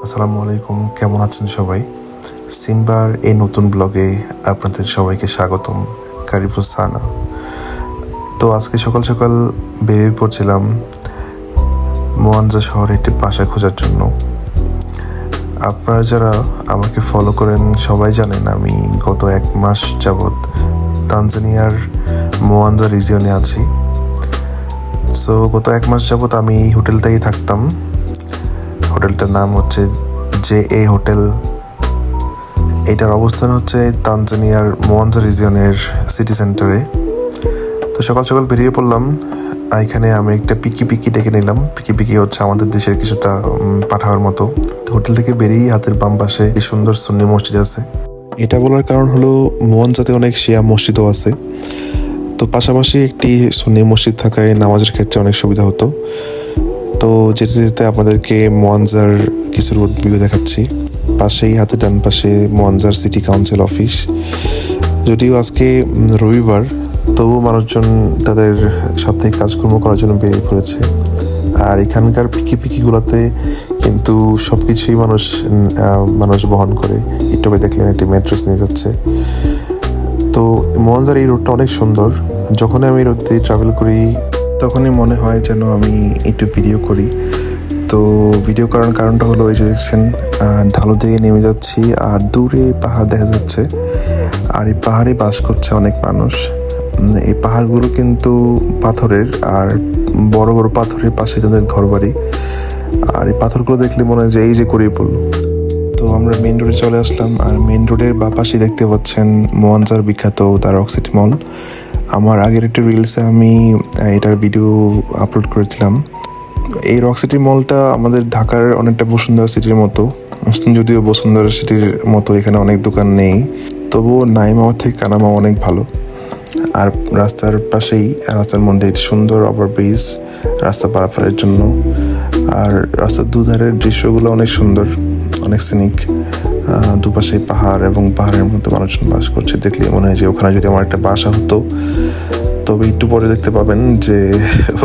আসসালামু আলাইকুম, কেমন আছেন সবাই? সিম্বার এই নতুন ব্লগে আপনাদের সবাইকে স্বাগতম। কারিফুসানা। তো আজকে সকাল সকাল বেরিয়ে পড়ছিলাম মোয়ানজা শহরে একটি বাসা খোঁজার জন্য। আপনারা যারা আমাকে ফলো করেন সবাই জানেন আমি গত 1 মাস যাবৎ তানজানিয়ার মোয়ানজা রিজিয়নে আছি। সো গত 1 মাস যাবৎ আমি এই হোটেলটাই থাকতাম। হোটেলটার নাম হচ্ছে JA হোটেল। এটার অবস্থান হচ্ছে তানজানিয়ার মোয়ানজা রিজিয়নের সিটি সেন্টারে। তো সকাল সকাল বেরিয়ে পড়লাম। এখানে আমি একটা পিকি ডেকে নিলাম। পিকি হচ্ছে আমাদের দেশের কিছুটা পাঠাওয়ার মতো। তো হোটেল থেকে বেরিয়ে হাতের বাম পাশে এই সুন্দর সুন্নি মসজিদ আছে। এটা বলার কারণ হলো মোয়ানজাতে অনেক শিয়া মসজিদও আছে। তো পাশাপাশি একটি সুন্নি মসজিদ থাকায় নামাজের ক্ষেত্রে অনেক সুবিধা হতো। তো যেতে যেতে আপনাদেরকে মোয়ানজার কিছু রোড ভিউ দেখাচ্ছি। পাশেই হাতে ডান পাশে মোয়ানজার সিটি কাউন্সিল অফিস। যদিও আজকে রবিবার, তবু মানুষজন তাদের সাপ্তাহিক কাজকর্ম করার জন্য বেরিয়ে পড়েছে। আর এখানকার পিকিগুলোতে কিন্তু সব কিছুই মানুষ বহন করে। একটু দেখলেন একটি মেট্রোস নিয়ে যাচ্ছে। তো মোয়ানজার এই রোডটা অনেক সুন্দর। যখনই আমি রোড দিয়ে ট্রাভেল করি তখনই মনে হয় যেন আমি একটু ভিডিও করি। তো ভিডিও করার কারণটা হলো এই যে দেখছেন ঢালু দিয়ে নেমে যাচ্ছি আর দূরে পাহাড় দেখা যাচ্ছে। আর এই পাহাড়ে বাস করছে অনেক মানুষ। এই পাহাড়গুলো কিন্তু পাথরের, আর বড় বড় পাথরের পাশে তাদের ঘরবাড়ি। আর এই পাথরগুলো দেখলে মনে হয় যে এই যে করেই পড়লো। তো আমরা মেন রোডে চলে আসলাম। আর মেন রোডের বা পাশে দেখতে পাচ্ছেন মোয়ানজার বিখ্যাত দ্য রক সিটি মল। আমার আগের একটা রিলসে আমি এটার ভিডিও আপলোড করেছিলাম। এই রক সিটি মলটা আমাদের ঢাকার অনেকটা বসুন্ধরা সিটির মতো। যদিও বসুন্ধরা সিটির মতো এখানে অনেক দোকান নেই, তবুও নাইমাওয়া থেকে কানামাওয়া অনেক ভালো। আর রাস্তার পাশেই, রাস্তার মধ্যে একটি সুন্দর ওভারব্রিজ রাস্তা পারাপারের জন্য। আর রাস্তার দুধারের দৃশ্যগুলো অনেক সুন্দর, অনেক সিনিক। দুপাশে পাহাড় এবং পাহাড়ের মধ্যে মানুষজন বাস করছে। দেখলে মনে হয় যে ওখানে যদি আমার একটা বাসা হতো। তবে একটু পরে দেখতে পাবেন যে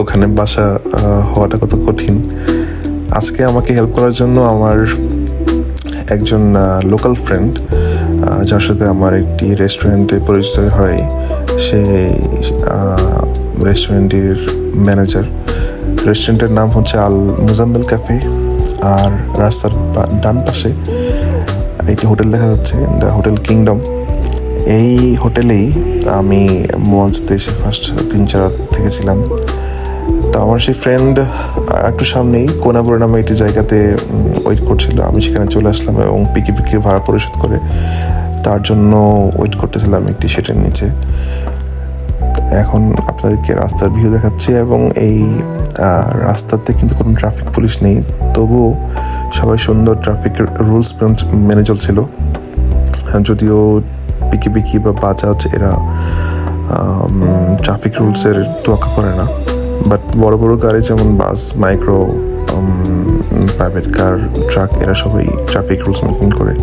ওখানে বাসা হওয়াটা কত কঠিন। আজকে আমাকে হেল্প করার জন্য আমার একজন লোকাল ফ্রেন্ড, যার সাথে আমার একটি রেস্টুরেন্টে পরিচয় হয়, সে রেস্টুরেন্টের ম্যানেজার। রেস্টুরেন্টের নাম হচ্ছে আল মুজাম্মেল ক্যাফে। আর রাস্তার ডান পাশে একটি হোটেল দেখা যাচ্ছে, দ্য হোটেল কিংডম। এই হোটেলেই আমি মোয়ানজাতে এসে ফার্স্ট 3-4 রাত থেকেছিলাম। তো আমার সেই ফ্রেন্ড একটু সামনেই কোনাবুর নামে একটি জায়গাতে ওয়েট করছিল। আমি সেখানে চলে আসলাম এবং পিকির ভাড়া পরিশোধ করে তার জন্য ওয়েট করতেছিলাম একটি শেডের নিচে। এখন আপনাদেরকে রাস্তার ভিউ দেখাচ্ছি এবং এই রাস্তাতে কিন্তু কোনো ট্রাফিক পুলিশ নেই, তবুও সবাই সুন্দর ট্রাফিক রুলস মেনে চলছিল। যদিও পিকি বা বাজাজ এরা ট্রাফিক রুলসের তোয়াক্কা করে না, বাট বড় বড় গাড়ি যেমন বাস, মাইক্রো, প্রাইভেট কার, ট্রাক, এরা সবাই ট্রাফিক রুলস মেনটেন করে।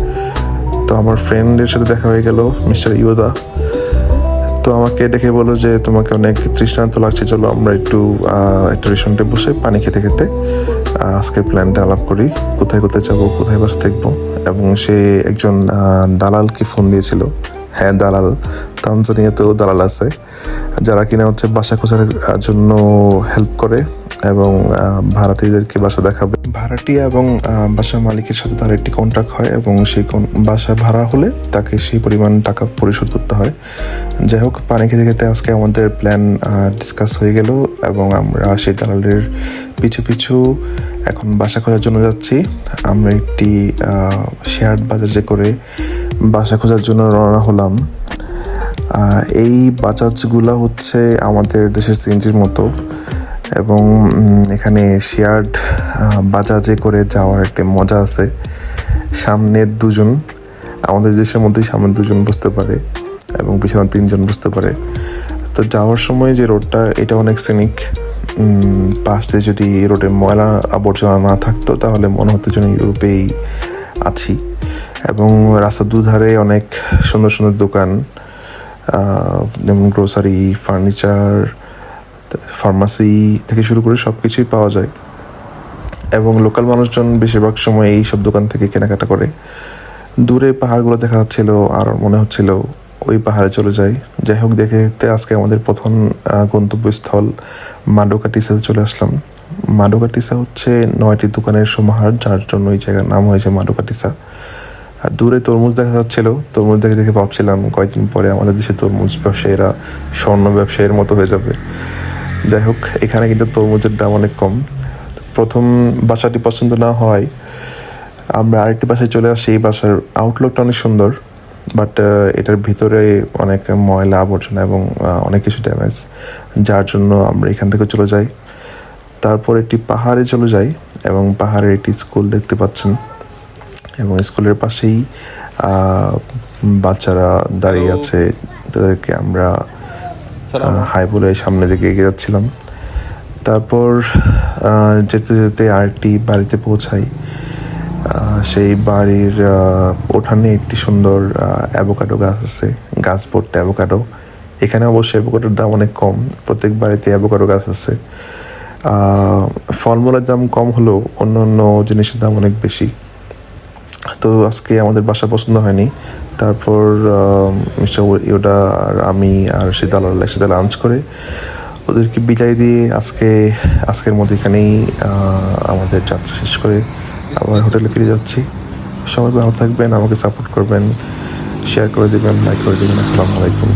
তো আমার ফ্রেন্ডের সাথে দেখা হয়ে গেল, মিস্টার ইয়োদা। তো আমাকে দেখে বললো যে তোমাকে অনেক তৃষ্ণান্ত লাগছে, চলো আমরা একটু একটা রেস্টুরেন্টে বসে পানি খেতে খেতে আজকের প্ল্যানটা আলাপ করি, কোথায় কোথায় যাবো, কোথায় বাসা দেখবো। এবং সে একজন দালালকে ফোন দিয়েছিল। হ্যাঁ, দালাল, তানজানিয়াতেও দালাল আছে যারা কিনা হচ্ছে বাসা খোঁজার জন্য হেল্প করে এবং ভাড়াটিদেরকে বাসা দেখাবে। ভাড়াটিয়া এবং বাসার মালিকের সাথে তার একটি কন্ট্রাক্ট হয় এবং সেই বাসা ভাড়া হলে তাকে সেই পরিমাণ টাকা পরিশোধ করতে হয়। যাই হোক, পানি খেতে খেতে আজকে আমাদের প্ল্যান ডিসকাস হয়ে গেল এবং আমরা সেই দালালের পিছু এখন বাসা খোঁজার জন্য যাচ্ছি। আমরা একটি শেয়ার্ড বাজারে করে বাসা খোঁজার জন্য রওনা হলাম। এই বাজাজগুলো হচ্ছে আমাদের দেশের সিএনজির মতো এবং এখানে শেয়ার্ড বাজাজে করে যাওয়ার একটা মজা আছে। সামনের দুজন, আমাদের দেশের মধ্যেই সামনের দুজন বসতে পারে এবং পিছনে 3 জন বসতে পারে। তো যাওয়ার সময় যে রোডটা, এটা অনেক সিনিক। পাশে যদি রোডে ময়লা আবর্জনা না থাকতো তাহলে মনে হতো যেন ইউরোপেই আছি। এবং রাস্তার দুধারে অনেক সুন্দর সুন্দর দোকান, যেমন গ্রোসারি, ফার্নিচার, ফার্মাসি থেকে শুরু করে সব কিছুই পাওয়া যায়। এবং লোকাল মানুষজন বেশিরভাগ সময় এই সব দোকান থেকে কেনাকাটা করে। দূরে পাহাড়গুলো দেখা যাচ্ছিল আর মনে হচ্ছিল ওই পাহাড়ে চলে যাই। যাই হোক, দেখতে দেখতে আজকে আমাদের প্রথম গন্তব্যস্থল মাডোকাটিসাতে চলে আসলাম। মাডোকাটিসা হচ্ছে 9টি দোকানের সমাহার, যার জন্য এই জায়গার নাম হয়েছে মাডোকাটিসা। আর দূরে তরমুজ দেখা যাচ্ছিল। তরমুজ দেখে দেখে ভাবছিলাম কয়েকদিন পরে আমাদের দেশে তরমুজ ব্যবসায়ীরা স্বর্ণ ব্যবসায়ীর মতো হয়ে যাবে। যাই হোক, এখানে কিন্তু তরমুজের দাম অনেক কম। প্রথম বাসাটি পছন্দ না হয় আমরা আরেকটি বাসায় চলে আসি। এই বাসার আউটলুকটা অনেক সুন্দর, বাট এটার ভিতরে অনেক ময়লা আবর্জনা এবং অনেক কিছু ড্যামেজ, যার জন্য আমরা এখান থেকে চলে যাই। তারপর একটি পাহাড়ে চলে যাই এবং পাহাড়ের একটি স্কুল দেখতে পাচ্ছেন, এবং স্কুলের পাশেই বাচ্চারা দাঁড়িয়ে আছে। তাদেরকে আমরা হাই বলে সামনে দিকে এগিয়ে যাচ্ছিলাম। তারপর যেতে যেতে আরেকটি বাড়িতে পৌঁছাই। সেই বাড়ির উঠানে একটি সুন্দর অ্যাভোকাডো গাছ আছে, গাছ ভর্তি অ্যাভোকাডো। এখানে অবশ্যই অ্যাভোকাডোর দাম অনেক কম, প্রত্যেক বাড়িতে অ্যাভোকাডো গাছ আছে। ফলমূলের দাম কম হলেও অন্য অন্য জিনিসের দাম অনেক বেশি। তো আজকে আমাদের বাসা পছন্দ হয়নি। তারপর মিস্টার ইয়োডা আর আমি আর শীতালাল একসাথে লাঞ্চ করে ওদেরকে বিদায় দিয়ে আজকের মতো এখানেই আমাদের যাত্রা শেষ করে আবার হোটেলে ফিরে যাচ্ছি। সবাই ভালো থাকবেন, আমাকে সাপোর্ট করবেন, শেয়ার করে দেবেন, লাইক করে দেবেন। আসসালামু আলাইকুম।